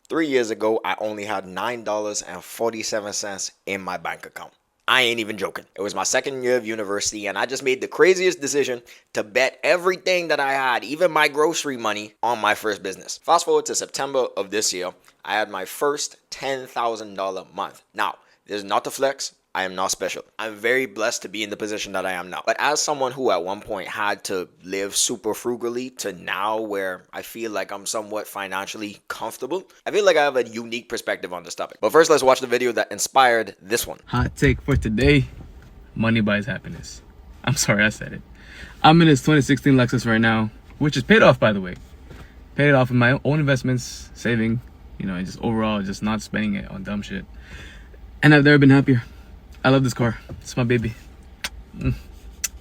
3 years ago, I only had $9.47 in my bank account. I ain't even joking. It was my second year of university, and I just made the craziest decision to bet everything that I had, even my grocery money, on my first business. Fast forward to September of this year, I had my first $10,000 month. Now, this is not to flex. I am not special. I'm very blessed to be in the position that I am now. But as someone who at one point had to live super frugally to now where I feel like I'm somewhat financially comfortable, I feel like I have a unique perspective on this topic. But first, let's watch the video that inspired this one. Hot take for today: money buys happiness. I'm sorry I said it. I'm in this 2016 Lexus right now, which is paid off, by the way. Paid off in my own investments, saving, and just overall just not spending it on dumb shit. And I've never been happier. I love this car. It's my baby.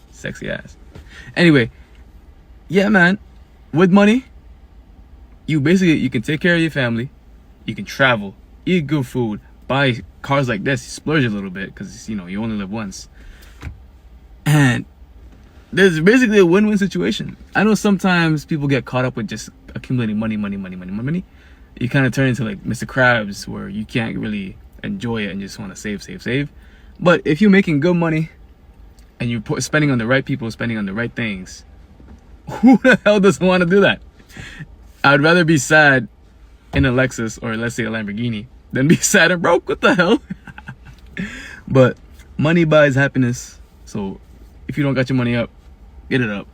Sexy ass. Anyway, yeah, man. With money, you can take care of your family, you can travel, eat good food, buy cars like this, you splurge a little bit because you only live once. And there's basically a win-win situation. I know sometimes people get caught up with just accumulating money. You kind of turn into like Mr. Krabs, where you can't really enjoy it and just want to save. But if you're making good money and you're spending on the right people, spending on the right things, who the hell doesn't want to do that? I'd rather be sad in a Lexus, or let's say a Lamborghini, than be sad and broke. What the hell? But money buys happiness. So if you don't got your money up, get it up.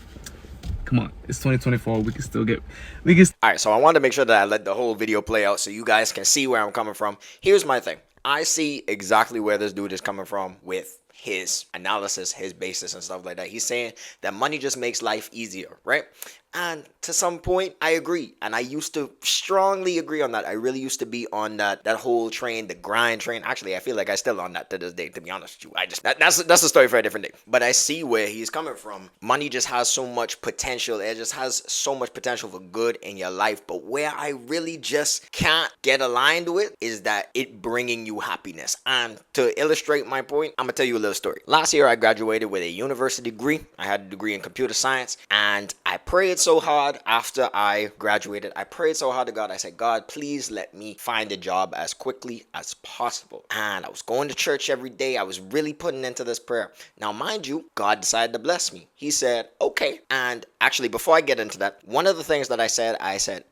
Come on, it's 2024. We can still All right, so I wanted to make sure that I let the whole video play out so you guys can see where I'm coming from. Here's my thing. I see exactly where this dude is coming from with his analysis, his basis and stuff like that. He's saying that money just makes life easier, right? And to some point, I agree. And I used to strongly agree on that. I really used to be on that whole train, the grind train. Actually, I feel like I still on that to this day, to be honest with you. That's a story for a different day. But I see where he's coming from. Money just has so much potential. It just has so much potential for good in your life. But where I really just can't get aligned with is that it bringing you happiness. And to illustrate my point, I'm going to tell you a little story. Last year, I graduated with a university degree. I had a degree in computer science. And I prayed so hard after I graduated. I prayed so hard to God. I said, God, please let me find a job as quickly as possible. And I was going to church every day. I was really putting into this prayer. Now, mind you, God decided to bless me. He said, okay. And actually, before I get into that, one of the things that I said,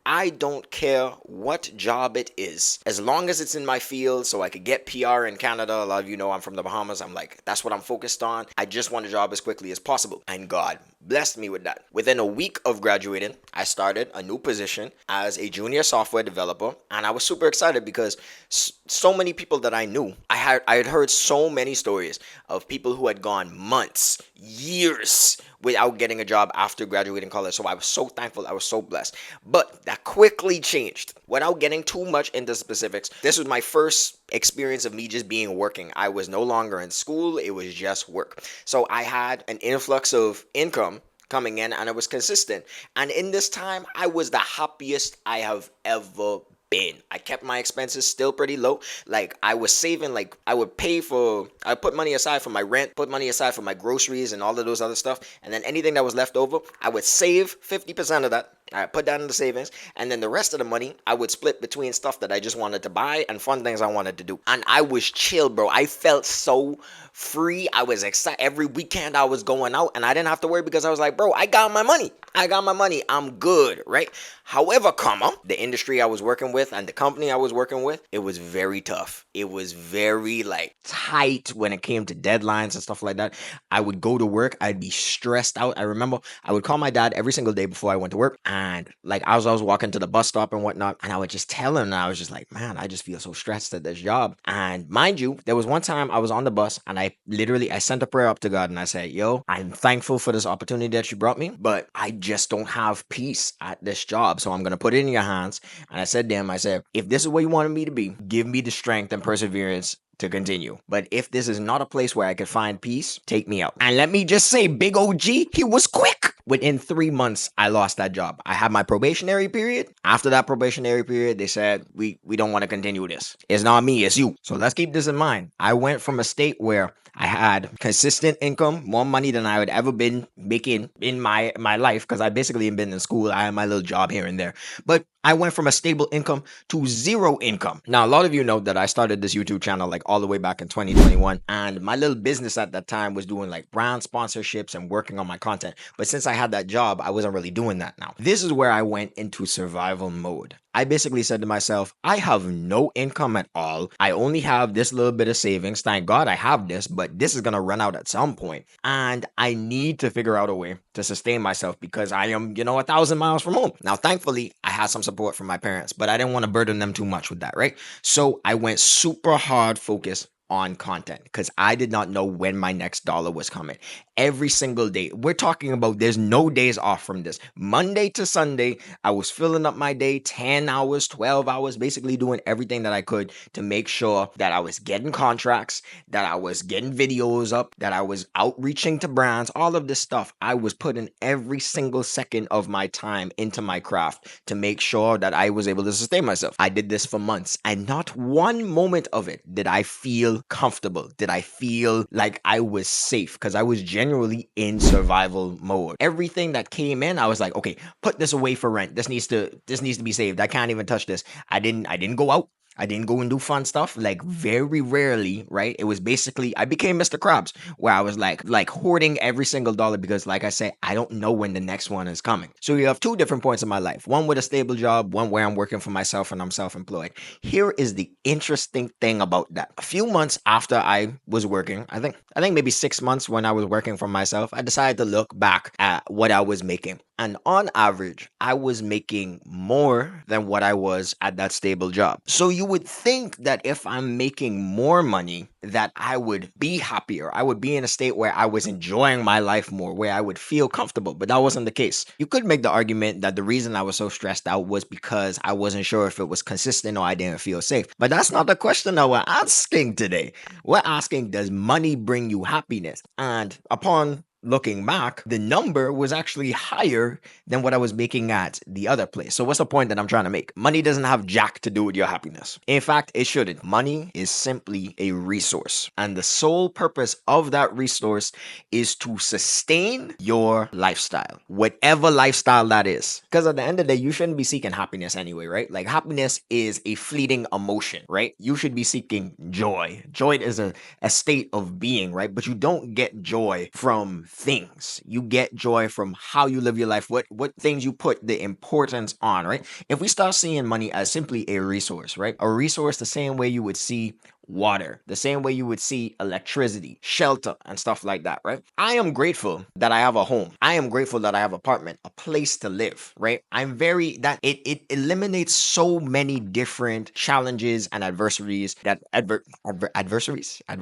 I don't care what job it is, as long as it's in my field so I could get PR in Canada. A lot of you know I'm from the Bahamas. I'm like, that's what I'm focused on. I just want a job as quickly as possible. And God blessed me with that. Within a week of graduating, I started a new position as a junior software developer, and I was super excited because so many people that I knew, I had heard so many stories of people who had gone months, years without getting a job after graduating college. So I was so thankful. I was so blessed. But that quickly changed. Without getting too much into specifics, this was my first experience of me just being working. I was no longer in school. It was just work. So I had an influx of income coming in, and it was consistent. And in this time, I was the happiest I have ever been. I kept my expenses still pretty low. Like, I was saving, like, I put money aside for my rent, put money aside for my groceries and all of those other stuff. And then anything that was left over, I would save 50% of that. I put that in the savings, and then the rest of the money I would split between stuff that I just wanted to buy and fun things I wanted to do. And I was chill, bro. I felt so free. I was excited. Every weekend I was going out, and I didn't have to worry because I was like, bro, I got my money. I'm good, right? However, the industry I was working with and the company I was working with, it was very tough. It was very like tight when it came to deadlines and stuff like that. I would go to work, I'd be stressed out. I remember I would call my dad every single day before I went to work, and like as I was walking to the bus stop and whatnot, and I would just tell him, and I was just like, man, I just feel so stressed at this job. And mind you, there was one time I was on the bus, and I sent a prayer up to God, and I said, yo, I'm thankful for this opportunity that you brought me, but I just don't have peace at this job. So I'm going to put it in your hands. And I said to him, I said, if this is where you wanted me to be, give me the strength and perseverance to continue. But if this is not a place where I could find peace, take me out. And let me just say, Big OG, he was quick. Within 3 months, I lost that job. I had my probationary period. After that probationary period, they said, we don't want to continue this. It's not me, it's you. So let's keep this in mind. I went from a state where I had consistent income, more money than I would ever been making in my life, because I basically been in school. I had my little job here and there, but I went from a stable income to zero income. Now, a lot of you know that I started this YouTube channel like all the way back in 2021, and my little business at that time was doing like brand sponsorships and working on my content. But since I had that job, I wasn't really doing that now. This is where I went into survival mode. I basically said to myself, I have no income at all. I only have this little bit of savings. Thank God I have this, but this is going to run out at some point. And I need to figure out a way to sustain myself because I am, 1,000 miles from home. Now, thankfully, I had some support from my parents, but I didn't want to burden them too much with that, right? So I went super hard focused on content because I did not know when my next dollar was coming. Every single day, we're talking about there's no days off from this. Monday to Sunday, I was filling up my day 10 hours, 12 hours, basically doing everything that I could to make sure that I was getting contracts, that I was getting videos up, that I was outreaching to brands, all of this stuff. I was putting every single second of my time into my craft to make sure that I was able to sustain myself. I did this for months, and not one moment of it did I feel comfortable, did I feel like I was safe, because I was genuinely in survival mode. Everything that came in, I was like, okay, put this away for rent. This needs to be saved. I can't even touch this. I didn't go out. I didn't go and do fun stuff, like very rarely, right? It was basically, I became Mr. Krabs, where I was like hoarding every single dollar because, like I said, I don't know when the next one is coming. So you have two different points in my life, one with a stable job, one where I'm working for myself and I'm self-employed. Here is the interesting thing about that. A few months after I was working, I think maybe 6 months when I was working for myself, I decided to look back at what I was making. And on average, I was making more than what I was at that stable job. So you would think that if I'm making more money, that I would be happier. I would be in a state where I was enjoying my life more, where I would feel comfortable. But that wasn't the case. You could make the argument that the reason I was so stressed out was because I wasn't sure if it was consistent or I didn't feel safe. But that's not the question that we're asking today. We're asking, does money bring you happiness? And upon looking back, the number was actually higher than what I was making at the other place. So what's the point that I'm trying to make? Money doesn't have jack to do with your happiness. In fact, it shouldn't. Money is simply a resource. And the sole purpose of that resource is to sustain your lifestyle, whatever lifestyle that is. Because at the end of the day, you shouldn't be seeking happiness anyway, right? Like happiness is a fleeting emotion, right? You should be seeking joy. Joy is a state of being, right? But you don't get joy from things. You get joy from how you live your life, what things you put the importance on, right? If we start seeing money as simply a resource, right? A resource the same way you would see water, the same way you would see electricity, shelter, and stuff like that, right? I am grateful that I have a home. I am grateful that I have an apartment, a place to live, right? It eliminates so many different challenges and adversities that adversities. I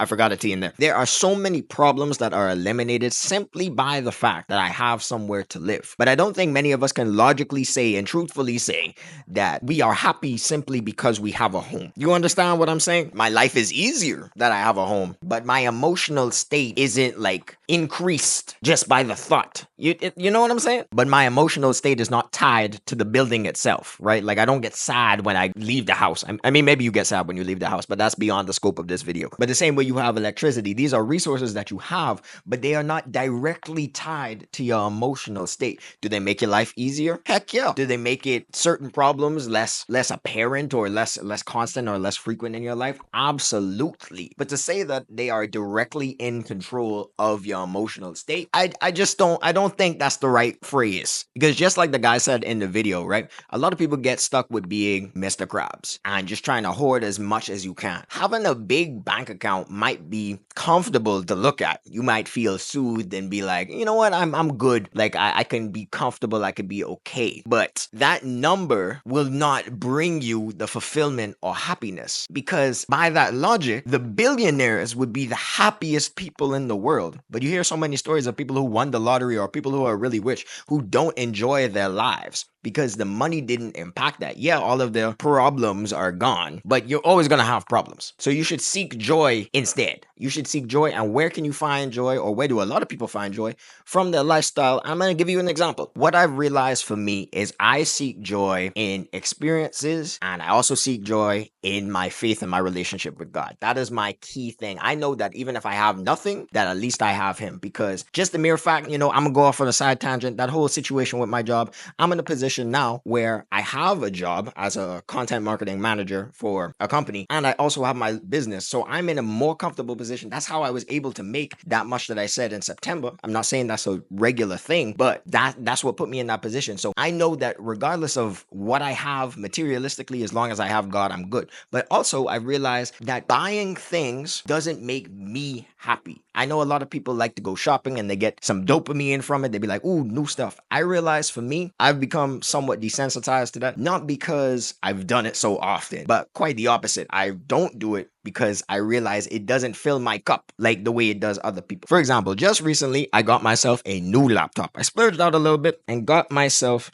forgot a T in there. There are so many problems that are eliminated simply by the fact that I have somewhere to live. But I don't think many of us can logically say and truthfully say that we are happy simply because we have a home. You understand what I'm saying? My life is easier that I have a home, but my emotional state isn't like increased just by the thought. You know what I'm saying? But my emotional state is not tied to the building itself, right? Like I don't get sad when I leave the house. I mean, maybe you get sad when you leave the house, but that's beyond the scope of this video. But the same way you have electricity, these are resources that you have, but they are not directly tied to your emotional state. Do they make your life easier? Heck yeah. Do they make it certain problems less apparent or less constant or less frequent in your life? Absolutely. But to say that they are directly in control of your emotional state, I don't think that's the right phrase. Because just like the guy said in the video, right? A lot of people get stuck with being Mr. Krabs and just trying to hoard as much as you can. Having a big bank account might be comfortable to look at. You might feel soothed and be like, you know what, I'm good. Like I can be comfortable, I can be okay. But that number will not bring you the fulfillment or happiness, because by that logic, the billionaires would be the happiest people in the world. But you hear so many stories of people who won the lottery or people who are really rich who don't enjoy their lives because the money didn't impact that. Yeah, all of their problems are gone, but you're always going to have problems. So you should seek joy instead. You should seek joy. And where can you find joy, or where do a lot of people find joy? From their lifestyle. I'm going to give you an example. What I've realized for me is I seek joy in experiences, and I also seek joy joy in my faith and my relationship with God. That is my key thing. I know that even if I have nothing, that at least I have him, because just the mere fact, I'm gonna go off on a side tangent, that whole situation with my job, I'm in a position now where I have a job as a content marketing manager for a company, and I also have my business. So I'm in a more comfortable position. That's how I was able to make that much that I said in September. I'm not saying that's a regular thing, but that's what put me in that position. So I know that regardless of what I have materialistically, as long as I have God, I'm good. But also I realized that buying things doesn't make me happy. I know a lot of people like to go shopping and they get some dopamine from it. They be like, ooh, new stuff. I realize for me, I've become somewhat desensitized to that, not because I've done it so often, but quite the opposite. I don't do it because I realize it doesn't fill my cup like the way it does other people. For example, just recently, I got myself a new laptop. I splurged out a little bit and got myself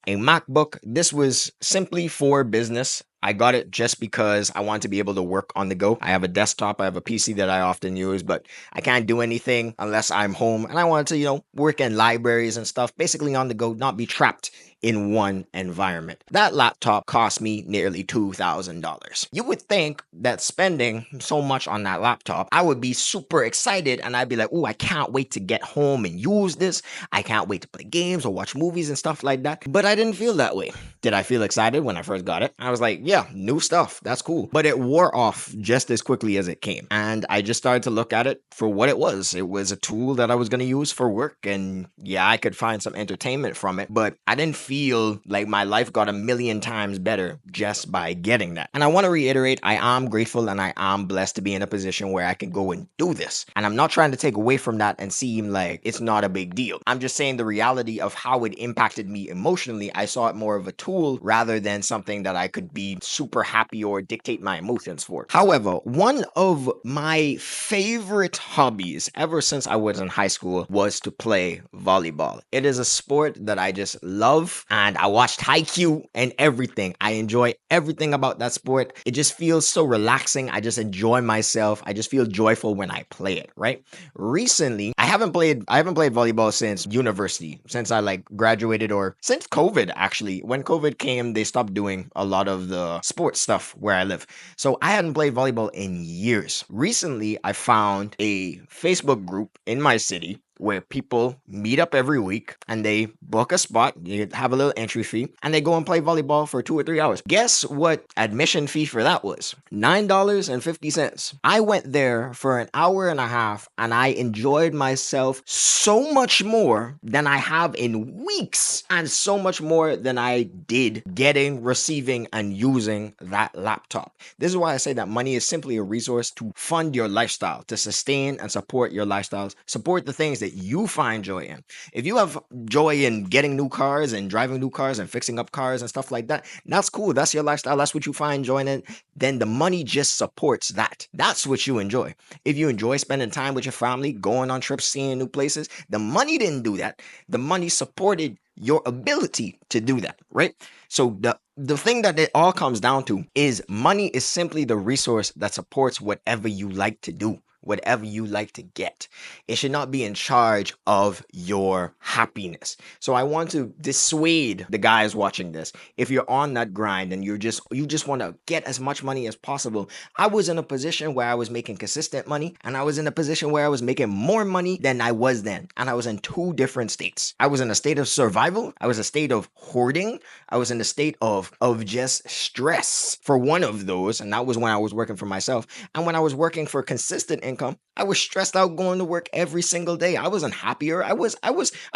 a MacBook. This was simply for business. I got it just because I want to be able to work on the go. I have a desktop, I have a PC that I often use, but I can't do anything unless I'm home. And I wanted to, work in libraries and stuff, basically on the go, not be trapped in one environment. That laptop cost me nearly $2,000. You would think that spending so much on that laptop, I would be super excited and I'd be like, oh, I can't wait to get home and use this. I can't wait to play games or watch movies and stuff like that. But I didn't feel that way. Did I feel excited when I first got it? I was like, yeah, new stuff. That's cool. But it wore off just as quickly as it came. And I just started to look at it for what it was. It was a tool that I was going to use for work. And yeah, I could find some entertainment from it, but I didn't feel like my life got a million times better just by getting that. And I want to reiterate, I am grateful and I am blessed to be in a position where I can go and do this. And I'm not trying to take away from that and seem like it's not a big deal. I'm just saying the reality of how it impacted me emotionally. I saw it more of a tool rather than something that I could be super happy or dictate my emotions for. However, one of my favorite hobbies ever since I was in high school was to play volleyball. It is a sport that I just love, and I watched Haikyuu and everything. I enjoy everything about that sport. It just feels so relaxing. I just enjoy myself. I just feel joyful when I play it, right? Recently, I haven't played volleyball since university, since I graduated, or since COVID actually. When COVID came, they stopped doing a lot of the sports stuff where I live. So I hadn't played volleyball in years. Recently, I found a Facebook group in my city where people meet up every week and they book a spot, you have a little entry fee, and they go and play volleyball for 2 or 3 hours. Guess what admission fee for that was? $9.50. I went there for an hour and a half and I enjoyed myself so much more than I have in weeks, and so much more than I did getting, receiving, and using that laptop. This is why I say that money is simply a resource to fund your lifestyle, to sustain and support your lifestyles, support the things that you find joy in. If you have joy in getting new cars and driving new cars and fixing up cars and stuff like that, that's cool. That's your lifestyle. That's what you find joy in. Then the money just supports that. That's what you enjoy. If you enjoy spending time with your family, going on trips, seeing new places, the money didn't do that. The money supported your ability to do that, right? So the thing that it all comes down to is money is simply the resource that supports whatever you like to do, whatever you like to get. It should not be in charge of your happiness. So I want to dissuade the guys watching this. If you're on that grind and you just want to get as much money as possible. I was in a position where I was making consistent money, and I was in a position where I was making more money than I was then. And I was in 2 different states. I was in a state of survival. I was in a state of hoarding. I was in a state of just stress for one of those. And that was when I was working for myself. And when I was working for consistent income, I was stressed out going to work every single day. I wasn't happier. I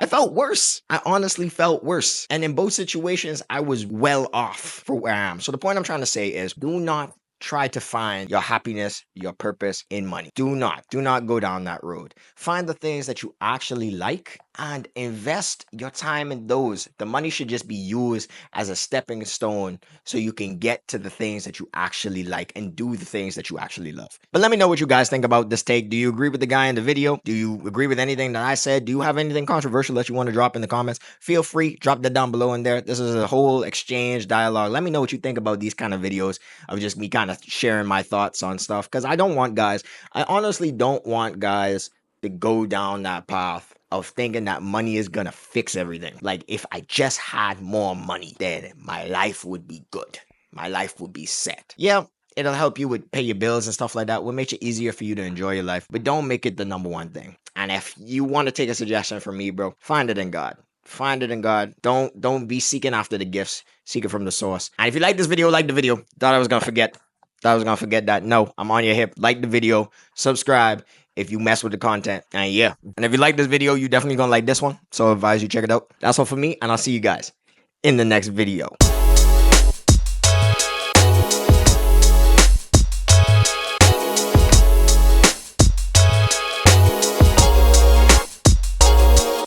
felt worse. I honestly felt worse. And in both situations, I was well off for where I am. So the point I'm trying to say is, do not try to find your happiness, your purpose in money. Do not go down that road. Find the things that you actually like and invest your time in those. The money should just be used as a stepping stone so you can get to the things that you actually like and do the things that you actually love. But let me know what you guys think about this take. Do you agree with the guy in the video? Do you agree with anything that I said? Do you have anything controversial that you want to drop in the comments? Feel free, drop that down below in there. This is a whole exchange dialogue. Let me know what you think about these kind of videos of just me kind of sharing my thoughts on stuff, because I honestly don't want guys to go down that path of thinking that money is gonna fix everything. Like, if I just had more money, then my life would be good. my life will be set. Yeah, it'll help you with pay your bills and stuff like that. Will make it easier for you to enjoy your life, but don't make it the number one thing. And if you want to take a suggestion from me, bro, find it in God. Find it in God. Don't be seeking after the gifts. Seek it from the source. And if you like this video, like the video. Thought I was gonna forget. That. No, I'm on your hip. Like the video. Subscribe if you mess with the content. And yeah. And if you like this video, you definitely gonna like this one. So I advise you check it out. That's all for me, and I'll see you guys in the next video.